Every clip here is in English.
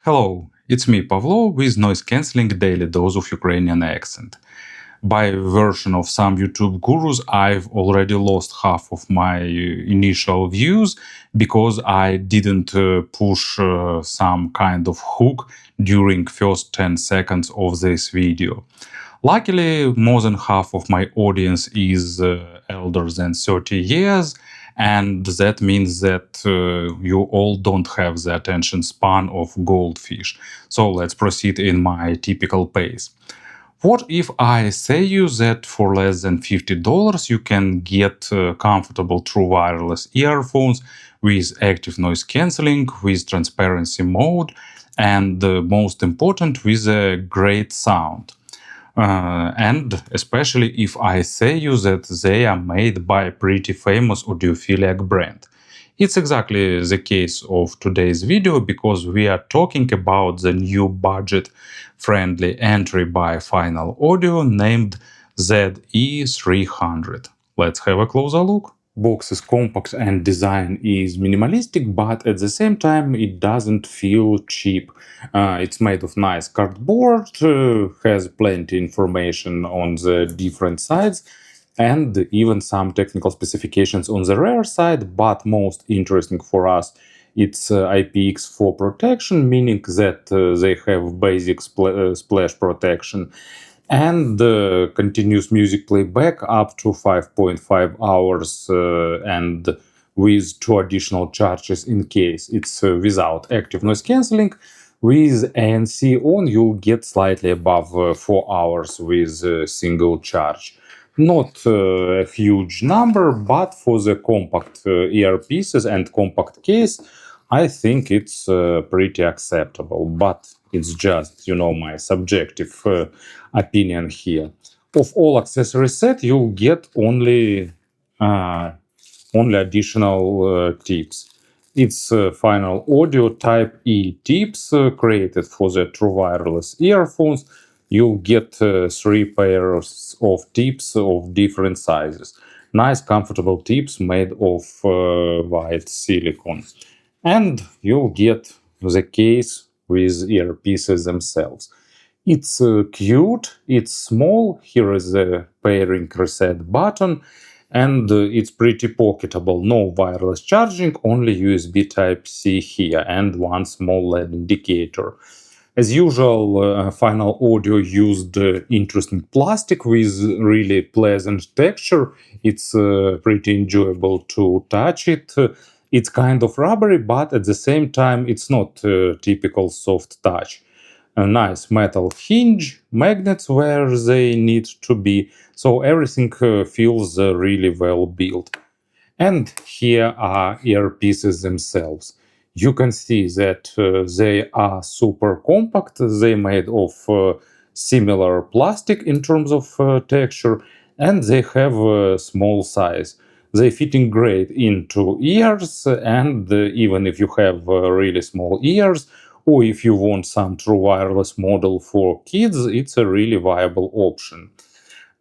Hello, it's me, Pavlo, with noise cancelling daily dose of Ukrainian accent. By version of some YouTube gurus, I've already lost half of my initial views because I didn't push some kind of hook during first 10 seconds of this video. Luckily, more than half of my audience is elder than 30 years, and that means that you all don't have the attention span of goldfish. So let's proceed in my typical pace. What if I say you that for less than $50 you can get comfortable true wireless earphones with active noise cancelling, with transparency mode, and most important, with a great sound? And especially if I say you that they are made by a pretty famous audiophilic brand. It's exactly the case of today's video because we are talking about the new budget-friendly entry by Final Audio named ZE300. Let's have a closer look. Box is compact and design is minimalistic, but at the same time it doesn't feel cheap. It's made of nice cardboard, has plenty information on the different sides, and even some technical specifications on the rear side, but most interesting for us, it's IPX4 protection, meaning that they have basic splash protection and continuous music playback up to 5.5 hours and with 2 additional charges in case it's without active noise cancelling. With ANC on, you'll get slightly above 4 hours with a single charge. Not a huge number, but for the compact earpieces and compact case, I think it's pretty acceptable. But it's just, my subjective opinion here. Of all accessory set, you'll get only additional tips. It's Final Audio Type E tips created for the true wireless earphones. You'll get 3 pairs of tips of different sizes. Nice, comfortable tips made of white silicone. And you'll get the case with earpieces themselves. It's cute, it's small, here is the pairing reset button, and it's pretty pocketable. No wireless charging, only USB Type-C here, and one small LED indicator. As usual, Final Audio used interesting plastic with really pleasant texture. It's pretty enjoyable to touch it. It's kind of rubbery, but at the same time, it's not typical soft touch. A nice metal hinge, magnets where they need to be, so everything feels really well built. And here are earpieces themselves. You can see that they are super compact. They made of similar plastic in terms of texture, and they have a small size. They fitting great into ears, and even if you have really small ears, or if you want some true wireless model for kids, it's a really viable option.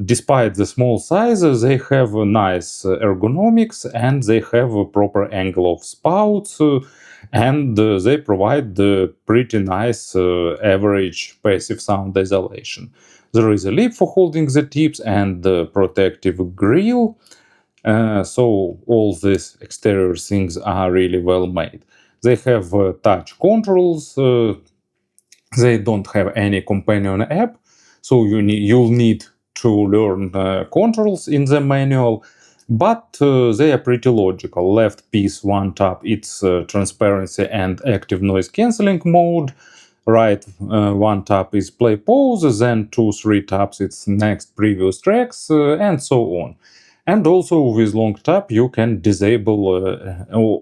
Despite the small size, they have a nice ergonomics and they have a proper angle of spouts, and they provide the pretty nice average passive sound isolation. There is a lip for holding the tips and the protective grill, so all these exterior things are really well made. They have touch controls, they don't have any companion app, so you'll need to learn controls in the manual, but they are pretty logical. Left piece, one tap, it's transparency and active noise cancelling mode. Right, one tap is play pause, then 2-3 taps it's next previous tracks, and so on. And also with long tap you can disable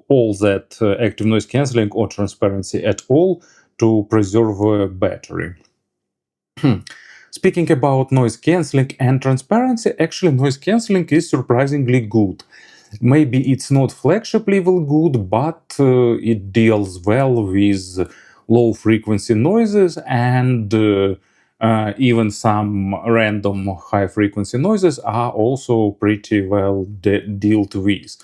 all that active noise cancelling or transparency at all to preserve battery. Speaking about noise cancelling and transparency, actually noise cancelling is surprisingly good. Maybe it's not flagship level good, but it deals well with low frequency noises, and even some random high frequency noises are also pretty well dealt with.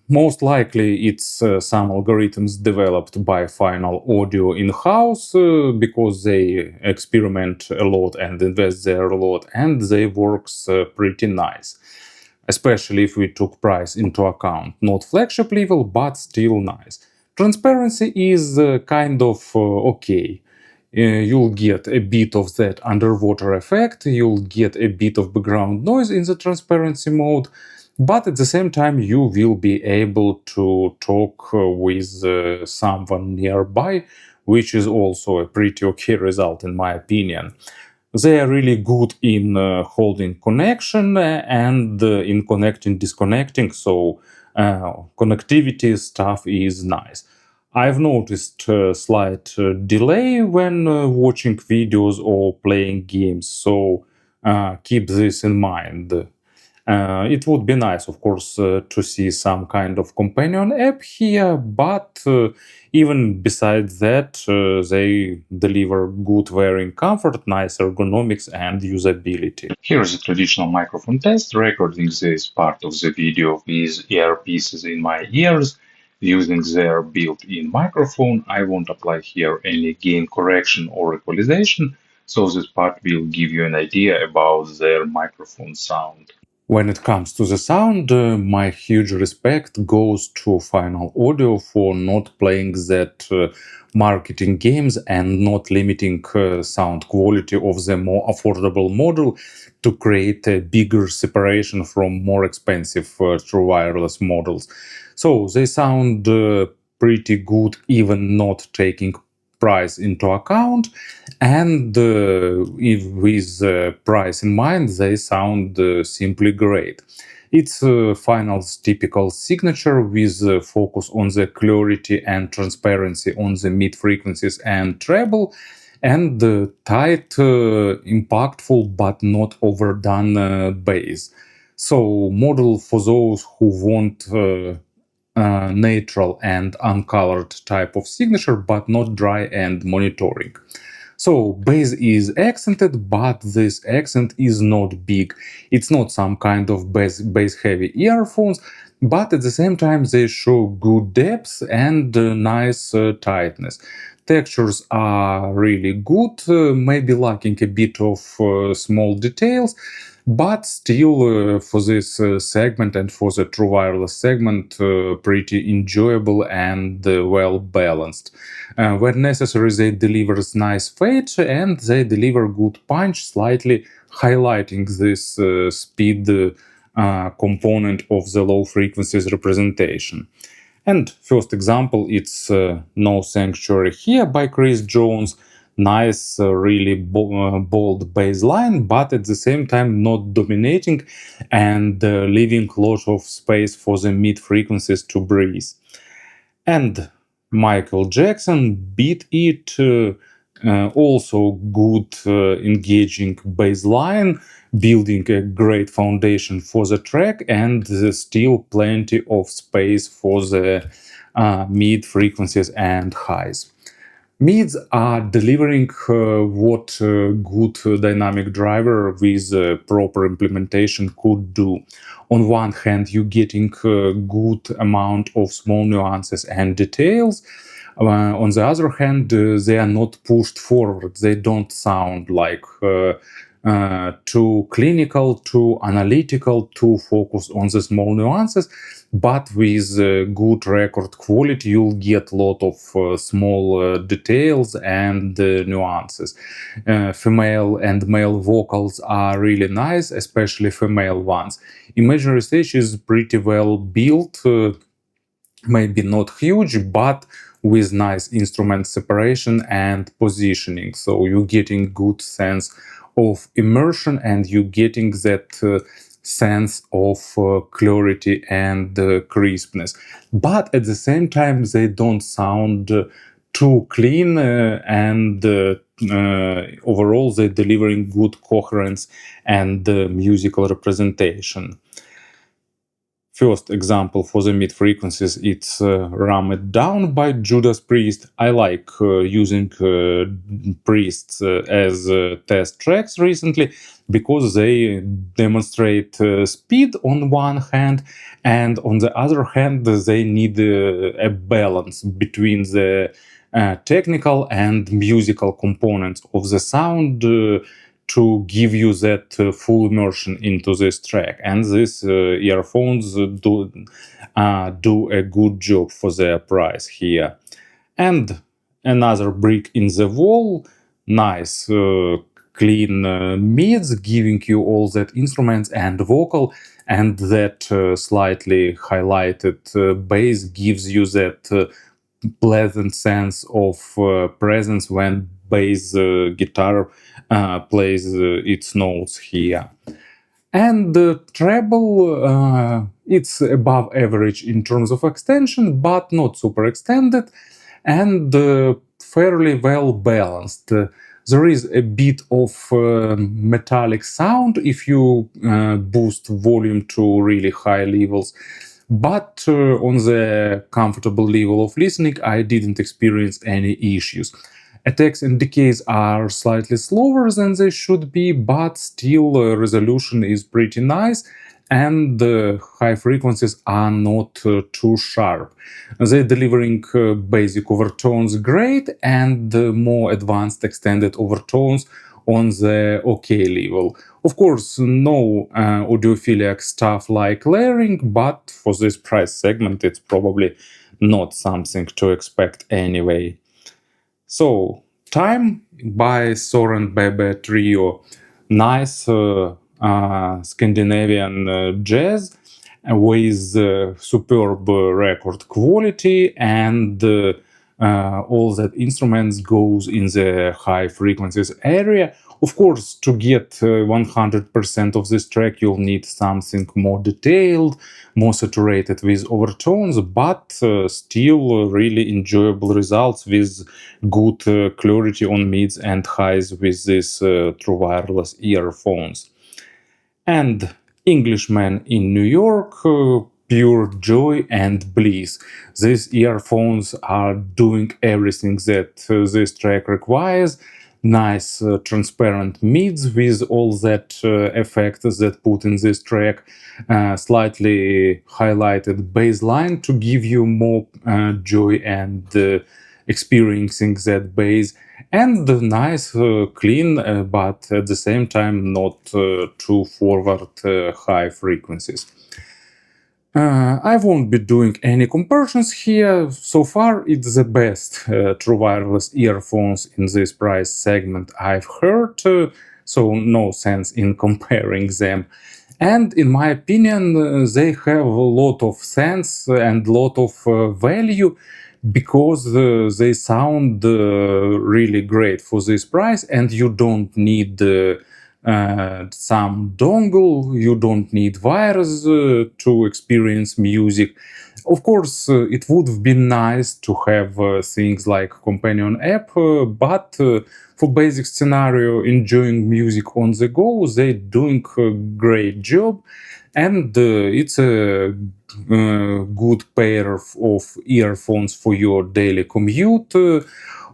Most likely it's some algorithms developed by Final Audio in-house because they experiment a lot and invest there a lot, and they works pretty nice. Especially if we took price into account. Not flagship level, but still nice. Transparency is kind of okay. You'll get a bit of that underwater effect, you'll get a bit of background noise in the transparency mode, but at the same time you will be able to talk with someone nearby, which is also a pretty okay result in my opinion. They are really good in holding connection and in connecting, disconnecting, so connectivity stuff is nice. I've noticed a slight delay when watching videos or playing games, so keep this in mind. It would be nice, of course, to see some kind of companion app here, but even besides that, they deliver good wearing comfort, nice ergonomics, and usability. Here is a traditional microphone test, recording this part of the video with earpieces in my ears. Using their built-in microphone, I won't apply here any gain correction or equalization, so this part will give you an idea about their microphone sound. When it comes to the sound, my huge respect goes to Final Audio for not playing that marketing games and not limiting sound quality of the more affordable model to create a bigger separation from more expensive true wireless models. So they sound pretty good, even not taking price into account, and if with price in mind, they sound simply great. It's Final's typical signature with focus on the clarity and transparency on the mid frequencies and treble, and tight, impactful but not overdone bass. So model for those who want natural and uncolored type of signature, but not dry and monitoring. So bass is accented, but this accent is not big. It's not some kind of bass heavy earphones, but at the same time they show good depth and nice tightness. Textures are really good, maybe lacking a bit of small details, but still for this segment and for the true wireless segment, pretty enjoyable and well balanced. Where necessary, they deliver nice fade and they deliver good punch, slightly highlighting this speed component of the low frequencies representation. And first example, it's No Sanctuary Here by Chris Jones. Nice, really bold bass line, but at the same time not dominating and leaving lot of space for the mid frequencies to breathe. And Michael Jackson Beat It, also good, engaging bass line, building a great foundation for the track, and there's still plenty of space for the mid frequencies and highs. Mids are delivering what good dynamic driver with proper implementation could do. On one hand, you're getting a good amount of small nuances and details. On the other hand, they are not pushed forward. They don't sound like too clinical, too analytical, too focused on the small nuances. But with good record quality, you'll get a lot of small details and nuances. Female and male vocals are really nice, especially female ones. Imaginary stage is pretty well built, maybe not huge, but with nice instrument separation and positioning. So you're getting good sense of immersion and you're getting that sense of clarity and crispness. But at the same time, they don't sound too clean and overall they're delivering good coherence and musical representation. First example for the mid frequencies, it's rammed down by Judas Priest. I like using Priests as test tracks recently because they demonstrate speed on one hand, and on the other hand, they need a balance between the technical and musical components of the sound. To give you that full immersion into this track, and these earphones do a good job for their price here. And another brick in the wall, nice clean mids, giving you all that instruments and vocal, and that slightly highlighted bass gives you that pleasant sense of presence when bass guitar plays its notes here. And the treble, it's above average in terms of extension, but not super extended, and fairly well balanced. There is a bit of metallic sound if you boost volume to really high levels. But on the comfortable level of listening, I didn't experience any issues. Attacks and decays are slightly slower than they should be, but still resolution is pretty nice, and high frequencies are not too sharp. They're delivering basic overtones great, and more advanced extended overtones on the OK level. Of course, no audiophilic stuff like layering, but for this price segment, it's probably not something to expect anyway. So, Time by Søren Bebe Trio. Nice Scandinavian jazz with superb record quality, and all that instruments goes in the high frequencies area. Of course, to get 100% of this track, you'll need something more detailed, more saturated with overtones, but still really enjoyable results with good clarity on mids and highs with these true wireless earphones. And Englishman in New York, pure joy and bliss. These earphones are doing everything that this track requires. Nice transparent mids with all that effect that put in this track, slightly highlighted bass line to give you more joy and experiencing that bass, and nice clean but at the same time not too forward high frequencies. I won't be doing any comparisons here. So far, it's the best true wireless earphones in this price segment I've heard, so no sense in comparing them. And in my opinion, they have a lot of sense and a lot of value because they sound really great for this price, and you don't need some dongle, you don't need wires to experience music. Of course, it would have been nice to have things like companion app, but for basic scenario, enjoying music on the go, they're doing a great job, and it's a good pair of earphones for your daily commute,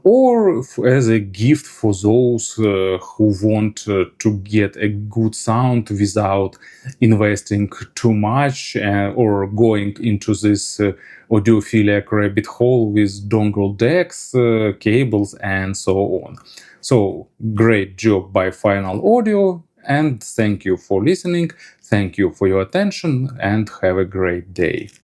or as a gift for those who want to get a good sound without investing too much or going into this audiophilic rabbit hole with dongle decks, cables, and so on. So, great job by Final Audio, and thank you for listening. Thank you for your attention, and have a great day.